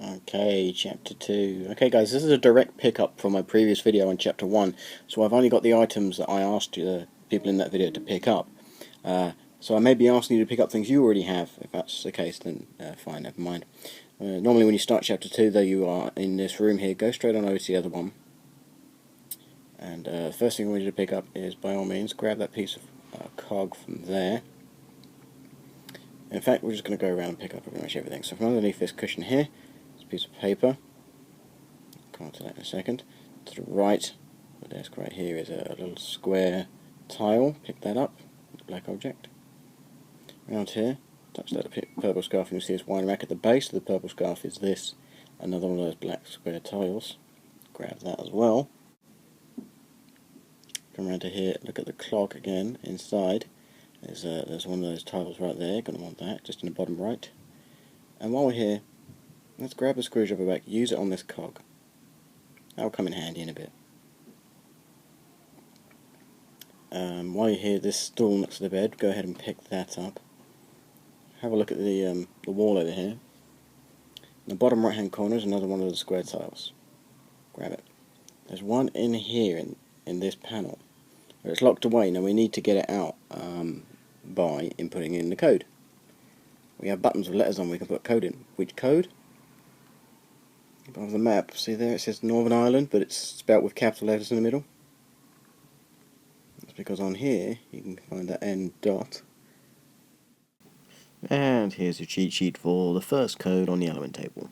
Okay, chapter 2. Okay guys, this is a direct pickup from my previous video on chapter 1, so I've only got the items that I asked the people in that video to pick up. So I may be asking you to pick up things you already have. If that's the case, then fine, never mind. Normally when you start chapter 2, though, you are in this room here, go straight on over to the other one. And the first thing I want you to pick up is, by all means, grab that piece of cog from there. In fact, we're just going to go around and pick up pretty much everything. So from underneath this cushion here, piece of paper. Come on to that in a second. To the right, the desk right here is a little square tile. Pick that up, black object. Around here, touch that purple scarf, and you'll see this wine rack at the base of the purple scarf is this, another one of those black square tiles. Grab that as well. Come around to here, look at the clock again inside. There's one of those tiles right there, gonna want that, just in the bottom right. And while we're here, let's grab the screwdriver back, use it on this cog. That'll come in handy in a bit. While you're here, this stool next to the bed, go ahead and pick that up. Have a look at the wall over here. In the bottom right hand corner is another one of the square tiles. Grab it. There's one in here in this panel where it's locked away. Now we need to get it out by inputting in the code. We have buttons with letters on, we can put code in. Which code? Above the map, see there it says Northern Ireland, but it's spelt with capital letters in the middle. That's because on here you can find that N dot. And here's your cheat sheet for the first code on the element table.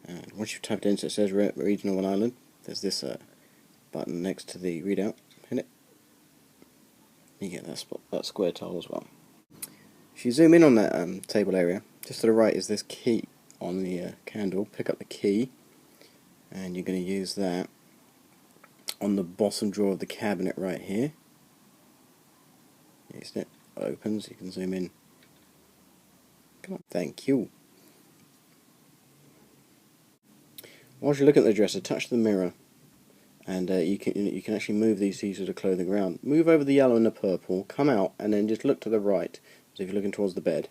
And once you've typed in, so it says read Northern Ireland, there's this button next to the readout. Hit it. You get that square tile as well. If you zoom in on that table area, just to the right is this key on the candle. Pick up the key, and you're going to use that on the bottom drawer of the cabinet right here. Used it. Opens. You can zoom in. Come on. Thank you. Whilst you're looking at the dresser, touch the mirror, and you can actually move these pieces of clothing around. Move over the yellow and the purple. Come out, and then just look to the right. So if you're looking towards the bed.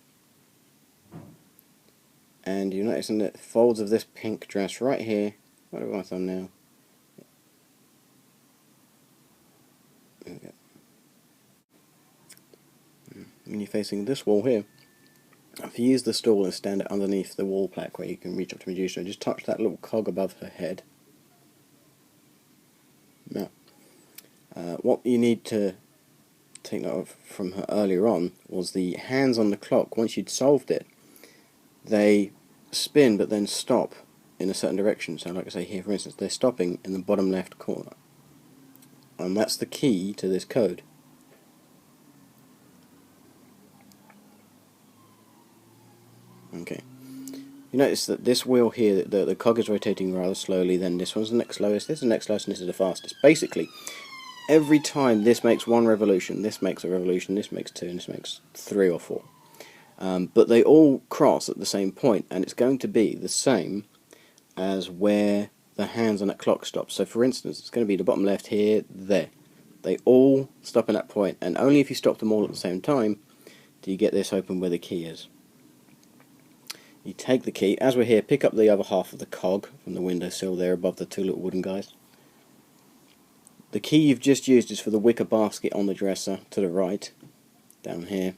And you're noticing that folds of this pink dress right here, right over my thumbnail. There we go. When you're facing this wall here, if you use the stool and stand it underneath the wall plaque where you can reach up to Medusa, just touch that little cog above her head. Now, what you need to take note of from her earlier on was the hands on the clock. Once you'd solved it, they spin but then stop in a certain direction. So like I say here, for instance, they're stopping in the bottom left corner, and that's the key to this code. Okay, you notice that this wheel here, the cog is rotating rather slowly, then this one's the next slowest, this is the next slowest, and this is the fastest. Basically, every time this makes one revolution, this makes a revolution, this makes two, and this makes 3 or 4. But they all cross at the same point, and it's going to be the same as where the hands on that clock stop. So for instance, it's going to be the bottom left here, there. They all stop in that point, and only if you stop them all at the same time do you get this open where the key is. You take the key, as we're here, pick up the other half of the cog from the windowsill there above the 2 little wooden guys. The key you've just used is for the wicker basket on the dresser to the right, down here.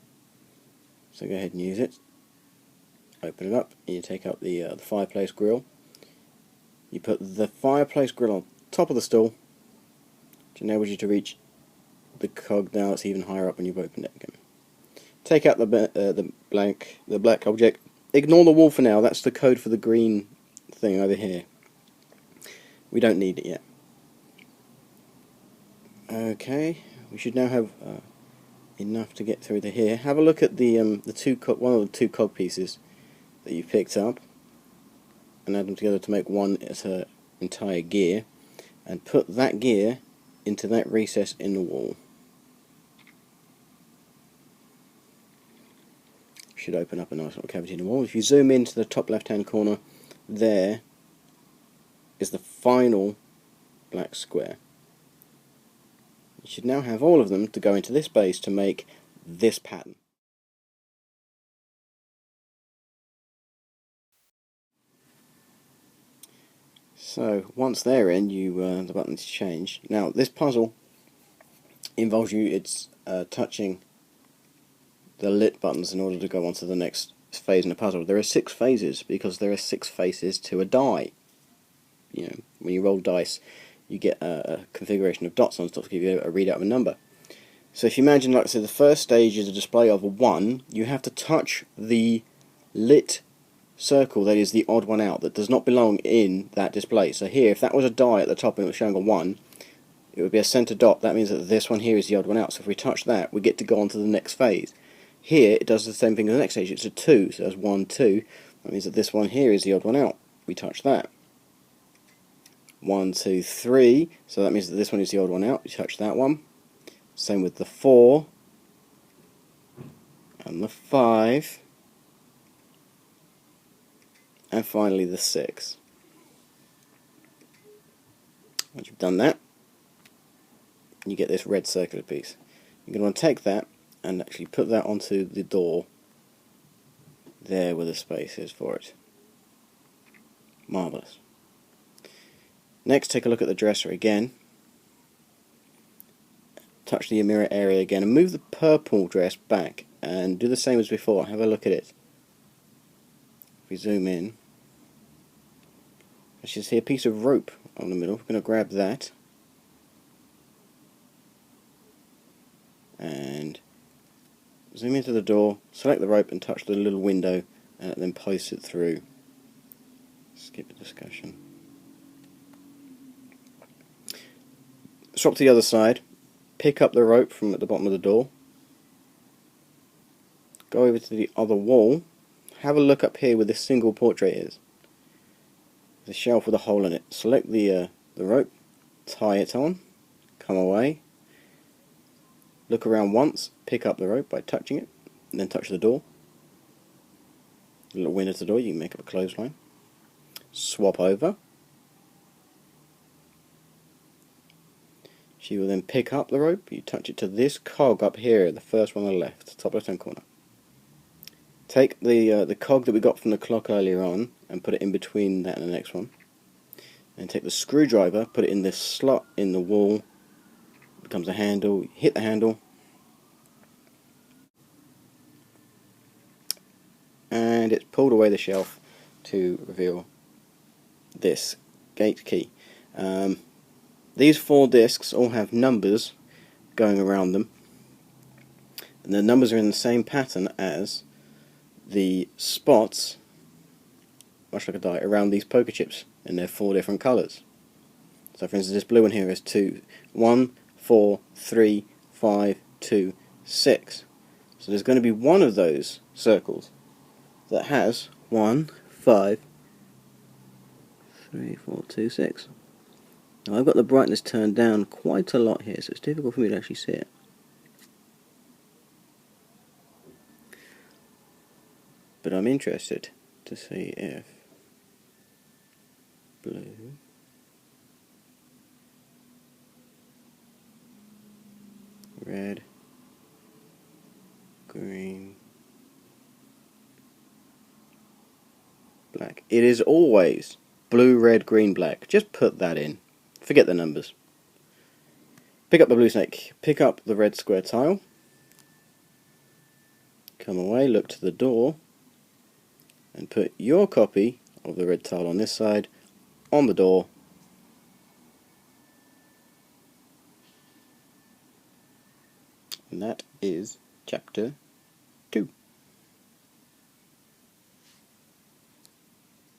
So go ahead and use it. Open it up, and you take out the fireplace grill. You put the fireplace grill on top of the stool, which enables you to reach the cog. Now it's even higher up when you've opened it again. Take out the black object. Ignore the wall for now. That's the code for the green thing over here. We don't need it yet. Okay, we should now have enough to get through to here. Have a look at the one of the 2 cog pieces that you picked up, and add them together to make one as an entire gear, and put that gear into that recess in the wall. Should open up a nice little cavity in the wall. If you zoom into the top left hand corner, there is the final black square. You should now have all of them to go into this base to make this pattern. So once they're in, the buttons change. Now this puzzle involves it's touching the lit buttons in order to go on to the next phase in the puzzle. There are 6 phases because there are 6 faces to a die. You know, when you roll dice, you get a configuration of dots on top to give you a readout of a number. So if you imagine, like I said, the first stage is a display of a 1, you have to touch the lit circle that is the odd one out, that does not belong in that display. So here, if that was a die at the top and it was showing a 1, it would be a center dot. That means that this one here is the odd one out. So if we touch that, we get to go on to the next phase. Here, it does the same thing as the next stage. It's a 2, so that's 1, 2. That means that this one here is the odd one out. We touch that. 1, 2, 3. So that means that this one is the odd one out. We touch that one. Same with the 4 and the 5, and finally the 6. Once you've done that, you get this red circular piece. You're going to want to take that and actually put that onto the door there where the space is for it. Marvellous. Next, take a look at the dresser again. Touch the mirror area again and move the purple dress back and do the same as before. Have a look at it. If we zoom in, you should see a piece of rope on the middle. We're going to grab that and zoom into the door, select the rope and touch the little window and then place it through. Skip the discussion. Swap to the other side. Pick up the rope from at the bottom of the door, go over to the other wall, have a look up here where this single portrait is. There's a shelf with a hole in it. Select the rope, tie it on, come away, look around once, pick up the rope by touching it, and then touch the door. A little window to the door, you can make up a clothesline. Swap over. She will then pick up the rope, you touch it to this cog up here, the first one on the left, top left hand corner. Take the cog that we got from the clock earlier on and put it in between that and the next one. And take the screwdriver, put it in this slot in the wall, becomes a handle, hit the handle, and it's pulled away the shelf to reveal this gate key. These 4 discs all have numbers going around them, and the numbers are in the same pattern as the spots, much like a die, around these poker chips, and they're 4 different colours. So for instance, this blue one here is 1, 4, 3, 5, 2, 6. So there's going to be one of those circles that has 1, 5, 3, 4, 2, 6. Now I've got the brightness turned down quite a lot here, so it's difficult for me to actually see it. But I'm interested to see if blue, red, green, black. It is always blue, red, green, black. Just put that in. Forget the numbers. Pick up the blue snake. Pick up the red square tile. Come away, look to the door, and put your copy of the red tile on this side on the door. And that is chapter